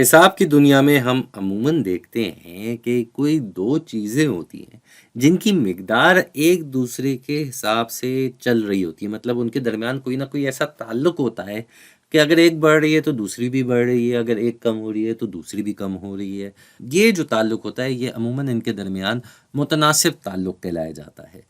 हिसाब की दुनिया में हम अमूमन देखते हैं कि कोई दो चीज़ें होती हैं जिनकी मिकदार एक दूसरे के हिसाब से चल रही होती है। मतलब उनके दरमियान कोई ना कोई ऐसा ताल्लुक होता है कि अगर एक बढ़ रही है तो दूसरी भी बढ़ रही है, अगर एक कम हो रही है तो दूसरी भी कम हो रही है। ये जो ताल्लुक होता है ये अमूमन इनके दरमियान मुतनासिब ताल्लुक कहलाया जाता है।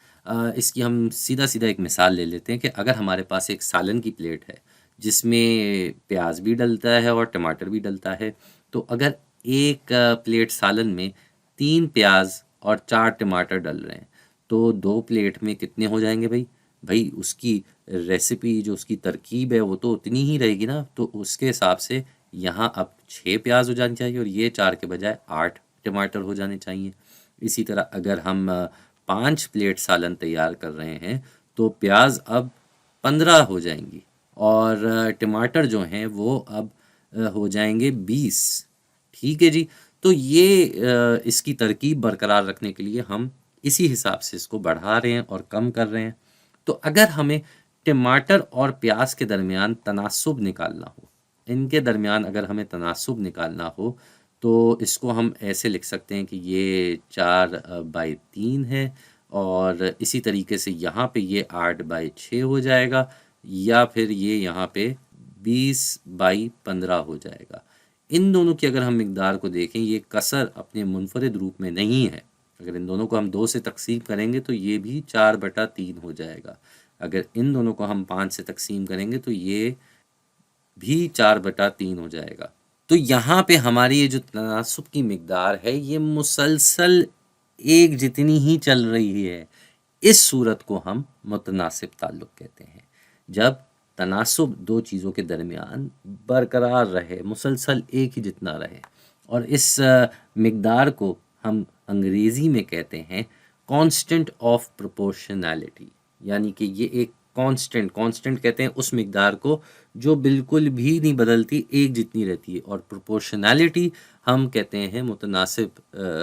इसकी हम सीधा सीधा एक मिसाल ले लेते हैं कि अगर हमारे पास एक सालन की प्लेट है जिसमें प्याज भी डलता है और टमाटर भी डलता है। तो अगर एक प्लेट सालन में 3 प्याज और 4 टमाटर डल रहे हैं, तो 2 प्लेट में कितने हो जाएँगे भई? भई उसकी रेसिपी जो उसकी तरकीब है वो तो उतनी ही रहेगी ना, तो उसके हिसाब से यहाँ अब 6 प्याज हो जाने चाहिए और ये 4 के बजाय 8 टमाटर हो जाने चाहिए। इसी तरह अगर हम 5 प्लेट सालन तैयार कर रहे हैं, तो प्याज अब 15 हो जाएँगी और टमाटर जो हैं वो अब हो जाएँगे 20। ठीक है जी। तो ये इसकी तरकीब बरकरार रखने के लिए हम इसी हिसाब से इसको बढ़ा रहे हैं और कम कर रहे हैं। तो अगर हमें टमाटर और प्याज के दरमियान तनासुब निकालना हो, इनके दरमियान अगर हमें तनासुब निकालना हो, तो इसको हम ऐसे लिख सकते हैं कि ये 4 बाई 3 है और इसी तरीके से यहाँ पे ये 8 बाई 6 हो जाएगा या फिर ये यहाँ पे 20 बाई 15 हो जाएगा। इन दोनों की अगर हम मिकदार को देखें, ये कसर अपने मुनफरिद रूप में नहीं है। अगर इन दोनों को हम 2 से तक़सीम करेंगे तो ये भी 4/3 हो जाएगा। अगर इन दोनों को हम 5 से तक़सीम करेंगे तो ये भी 4/3 हो जाएगा। तो यहाँ पे हमारी ये जो तनासुब की मिकदार है ये मुसलसल एक जितनी ही चल रही है। इस सूरत को हम मुतनासिब ताल्लुक कहते हैं। जब तनासुब दो चीज़ों के दरमियान बरकरार रहे, मुसलसल एक ही जितना रहे और इस मिकदार को हम अंग्रेज़ी में कहते हैं कांस्टेंट ऑफ प्रोपोर्शनैलिटी। यानी कि ये एक कांस्टेंट कहते हैं उस मिकदार को जो बिल्कुल भी नहीं बदलती, एक जितनी रहती है और प्रोपोर्शनैलिटी हम कहते हैं मुतनासिब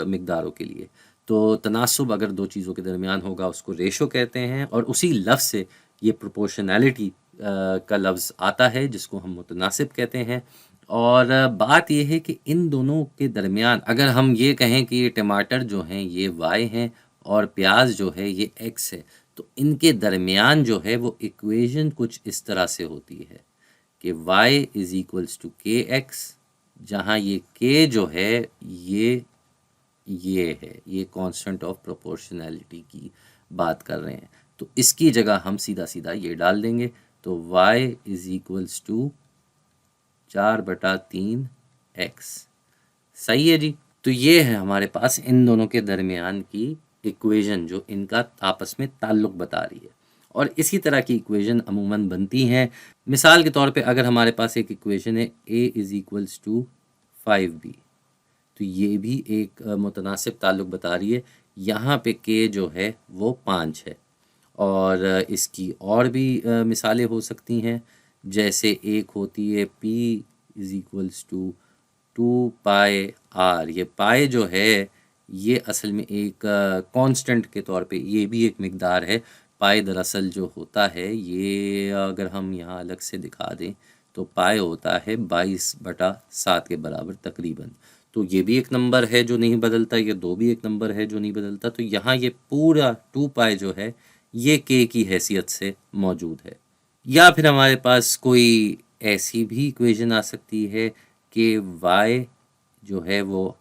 मिकदारों के लिए। तो तनासुब अगर दो चीज़ों के दरमियान होगा उसको रेशो कहते हैं और उसी लफ्ज़ से ये प्रोपोर्शनैलिटी का लफ्ज़ आता है जिसको हम मुतनासिब कहते हैं। और बात ये है कि इन दोनों के दरमियान अगर हम ये कहें कि ये टमाटर जो हैं ये वाई हैं और प्याज जो है ये एक्स है, तो इनके दरमियान जो है वो इक्वेशन कुछ इस तरह से होती है कि y इज़ इक्वल्स टू के एक्स, जहाँ ये k जो है ये है, ये कांस्टेंट ऑफ प्रोपोर्शनैलिटी की बात कर रहे हैं। तो इसकी जगह हम सीधा सीधा ये डाल देंगे, तो y is equals to 4/3 x. सही है जी। तो ये है हमारे पास इन दोनों के दरमियान की इक्वेशन जो इनका आपस में ताल्लुक बता रही है और इसी तरह की इक्वेशन अमूमन बनती हैं। मिसाल के तौर पे अगर हमारे पास एक इक्वेशन है a is equals to 5b, तो ये भी एक मुतनासिब ताल्लुक बता रही है। यहाँ पे k जो है वो 5 है और इसकी और भी मिसालें हो सकती हैं। जैसे एक होती है p is equals to 2 pi r। ये पाई जो है ये असल में एक कांस्टेंट के तौर पे ये भी एक मिकदार है। पाई दरअसल जो होता है ये अगर हम यहाँ अलग से दिखा दें तो पाई होता है 22/7 के बराबर तकरीबन। तो ये भी एक नंबर है जो नहीं बदलता, ये 2 भी एक नंबर है जो नहीं बदलता। तो यहाँ ये पूरा 2 पाई जो है ये k की हैसियत से मौजूद है। या फिर हमारे पास कोई ऐसी भी इक्वेशन आ सकती है कि y जो है वो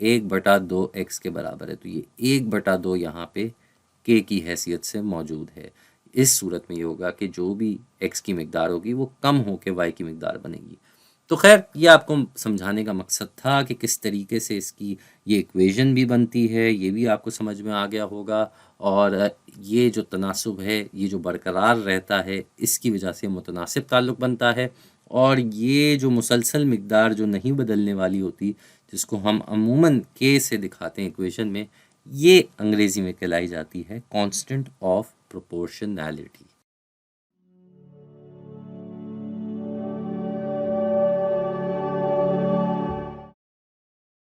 1/2 x के बराबर है, तो ये 1/2 यहाँ पे k की हैसियत से मौजूद है। इस सूरत में ये होगा कि जो भी x की मिकदार होगी वो कम हो के y की मिकदार बनेगी। तो खैर ये आपको समझाने का मकसद था कि किस तरीके से इसकी ये इक्वेशन भी बनती है, ये भी आपको समझ में आ गया होगा। और ये जो तनासुब है ये जो बरकरार रहता है इसकी वजह से मुतनासिब ताल्लुक़ बनता है और ये जो मुसलसल मिकदार जो नहीं बदलने वाली होती जिसको हम अमूमन k से दिखाते हैं इक्वेशन में, ये अंग्रेज़ी में कहलाई जाती है कांस्टेंट ऑफ प्रोपोर्शनैलिटी।